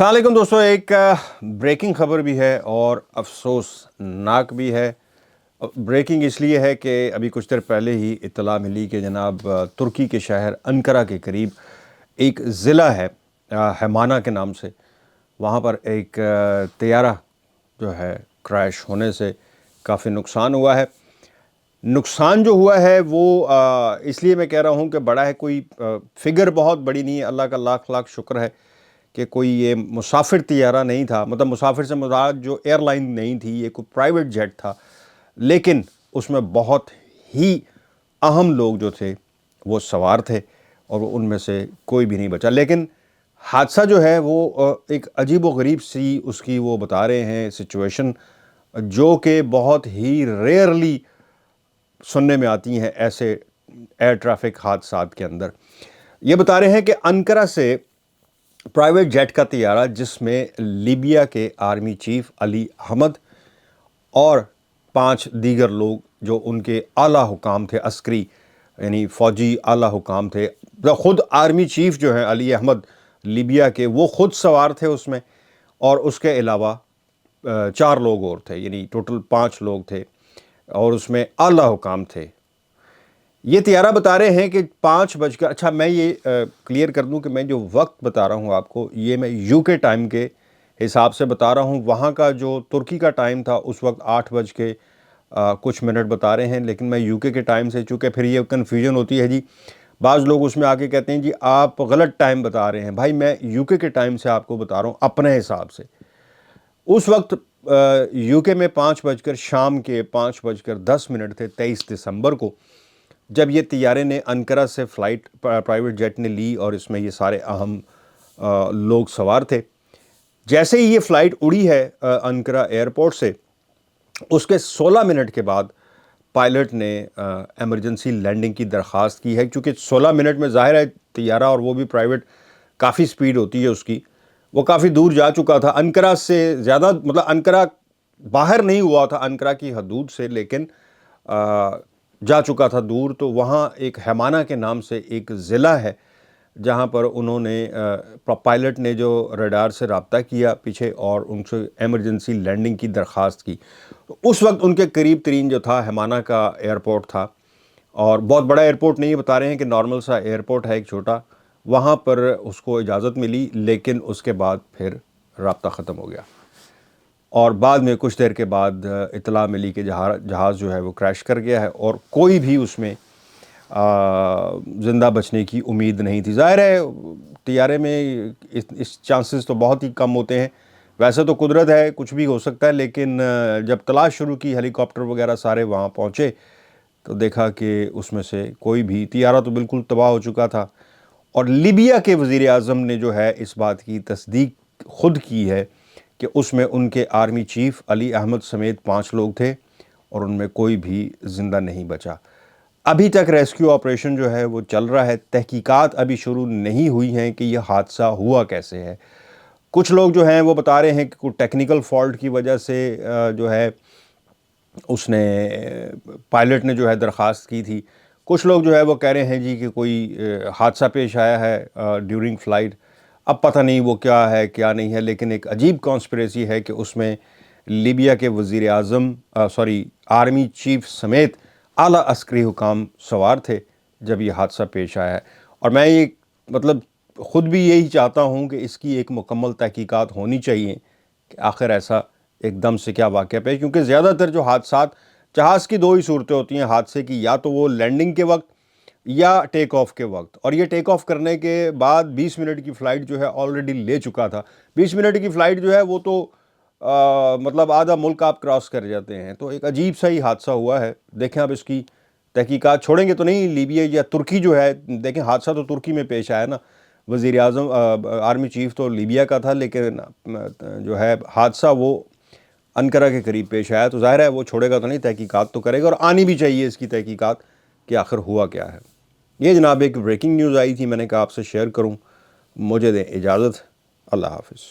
अस्सलाम वालेकुम दोस्तों, एक ब्रेकिंग ख़बर भी है और अफसोसनाक भी है। ब्रेकिंग इसलिए है कि अभी कुछ देर पहले ही इत्तला मिली कि जनाब तुर्की के शहर अंकारा के करीब एक ज़िला है हैमाना के नाम से, वहाँ पर एक तैयारा जो है क्रैश होने से काफ़ी नुकसान हुआ है। नुकसान जो हुआ है वो इसलिए मैं कह रहा हूँ कि बड़ा है, कोई फ़िगर बहुत बड़ी नहीं है। अल्लाह का लाख लाख शुक्र है कि कोई ये मुसाफिर तैयारा नहीं था, मतलब मुसाफिर से मुराद जो एयरलाइन नहीं थी, ये कोई प्राइवेट जेट था, लेकिन उसमें बहुत ही अहम लोग जो थे वो सवार थे और उनमें से कोई भी नहीं बचा। लेकिन हादसा जो है वो एक अजीब व गरीब सी उसकी वो बता रहे हैं सिचुएशन, जो कि बहुत ही रेयरली सुनने में आती हैं ऐसे एयर ट्रैफिक हादसात के अंदर। ये बता रहे हैं कि अंकारा से प्राइवेट जेट का तैयारा, जिसमें लीबिया के आर्मी चीफ अली अहमद और 5 दीगर लोग जो उनके आला हुकाम थे, अस्करी यानी फ़ौजी आला हुकाम थे, ख़ुद आर्मी चीफ जो हैं अली अहमद लीबिया के, वो ख़ुद सवार थे उसमें, और उसके अलावा 4 लोग और थे, यानी टोटल 5 लोग थे और उसमें आला हुकाम थे। ये तैयारा बता रहे हैं कि 5 बजकर, अच्छा मैं ये क्लियर कर दूं कि मैं जो वक्त बता रहा हूं आपको, ये मैं यूके टाइम के हिसाब से बता रहा हूं। वहाँ का जो तुर्की का टाइम था उस वक्त 8 बज के कुछ मिनट बता रहे हैं, लेकिन मैं यूके के टाइम से, चूँकि फिर ये कन्फ्यूजन होती है जी, बाज़ लोग उसमें आके कहते हैं जी आप गलत टाइम बता रहे हैं। भाई मैं यूके के टाइम से आपको बता रहा हूँ अपने हिसाब से। उस वक्त यूके में 5 बजकर, शाम के 5 बजकर 10 मिनट थे 23 दिसंबर को, जब ये तैयारे ने अंकारा से फ़्लाइट प्राइवेट जेट ने ली और इसमें ये सारे अहम लोग सवार थे। जैसे ही ये फ़्लाइट उड़ी है अंकारा एयरपोर्ट से, उसके 16 मिनट के बाद पायलट ने एमरजेंसी लैंडिंग की दरख्वास्त की है, क्योंकि 16 मिनट में ज़ाहिर है तैयारा, और वो भी प्राइवेट, काफ़ी स्पीड होती है उसकी, वो काफ़ी दूर जा चुका था अंकारा से, ज़्यादा मतलब अंकारा बाहर नहीं हुआ था अंकारा की हदूद से, लेकिन जा चुका था दूर। तो वहाँ एक हैमाना के नाम से एक ज़िला है, जहाँ पर उन्होंने पायलट ने जो रडार से रब्ता किया पीछे और उनसे एमरजेंसी लैंडिंग की दरख्वास्त की। उस वक्त उनके करीब तरीन जो था हैमाना का एयरपोर्ट था, और बहुत बड़ा एयरपोर्ट नहीं है, बता रहे हैं कि नॉर्मल सा एयरपोर्ट है एक छोटा, वहाँ पर उसको इजाज़त मिली, लेकिन उसके बाद फिर रब्ता ख़त्म हो गया और बाद में कुछ देर के बाद इत्तला मिली कि जहाज़ जो है वो क्रैश कर गया है और कोई भी उसमें ज़िंदा बचने की उम्मीद नहीं थी। ज़ाहिर है तैयारे में इस चांसेस तो बहुत ही कम होते हैं, वैसे तो कुदरत है, कुछ भी हो सकता है, लेकिन जब तलाश शुरू की, हेलीकॉप्टर वगैरह सारे वहाँ पहुँचे, तो देखा कि उसमें से कोई भी, तैयारा तो बिल्कुल तबाह हो चुका था। और लीबिया के वज़ीर आज़म ने जो है इस बात की तस्दीक ख़ुद की है कि उसमें उनके आर्मी चीफ अली अहमद समेत 5 लोग थे और उनमें कोई भी ज़िंदा नहीं बचा। अभी तक रेस्क्यू ऑपरेशन जो है वो चल रहा है, तहकीकात अभी शुरू नहीं हुई हैं कि यह हादसा हुआ कैसे है। कुछ लोग जो हैं वो बता रहे हैं कि कोई टेक्निकल फॉल्ट की वजह से जो है उसने, पायलट ने जो है दरख्वास्त की थी। कुछ लोग जो है वो कह रहे हैं जी कि कोई हादसा पेश आया है ड्यूरिंग फ़्लाइट। अब पता नहीं वो क्या है क्या नहीं है, लेकिन एक अजीब कॉन्स्पिरेसी है कि उसमें लीबिया के वज़ीर आज़म आर्मी चीफ समेत आला अस्करी हुकाम सवार थे जब ये हादसा पेश आया है। और मैं ये मतलब ख़ुद भी यही चाहता हूँ कि इसकी एक मुकम्मल तहकीकात होनी चाहिए कि आखिर ऐसा एकदम से क्या वाक़या पेश, क्योंकि ज़्यादातर जो हादसात, जहाज़ की 2 ही सूरतें होती हैं हादसे की, या तो वो लैंडिंग के वक्त या टेक ऑफ के वक्त, और ये टेक ऑफ करने के बाद 20 मिनट की फ़्लाइट जो है ऑलरेडी ले चुका था। 20 मिनट की फ़्लाइट जो है वो तो मतलब आधा मुल्क आप क्रॉस कर जाते हैं। तो एक अजीब सा ही हादसा हुआ है। देखें अब इसकी तहकीकात, छोड़ेंगे तो नहीं लीबिया या तुर्की जो है, देखें हादसा तो तुर्की में पेश आया ना, वज़ीर आज़म आर्मी चीफ तो लीबिया का था, लेकिन जो है हादसा वो अंकारा के करीब पेश आया। तो ज़ाहिर है वो छोड़ेगा तो नहीं, तहकीकात तो करेगा, और आनी भी चाहिए इसकी तहकीकात कि आखिर हुआ क्या है। ये जनाब एक ब्रेकिंग न्यूज़ आई थी, मैंने कहा आपसे शेयर करूं। मुझे दें इजाज़त। अल्लाह हाफ़िज़।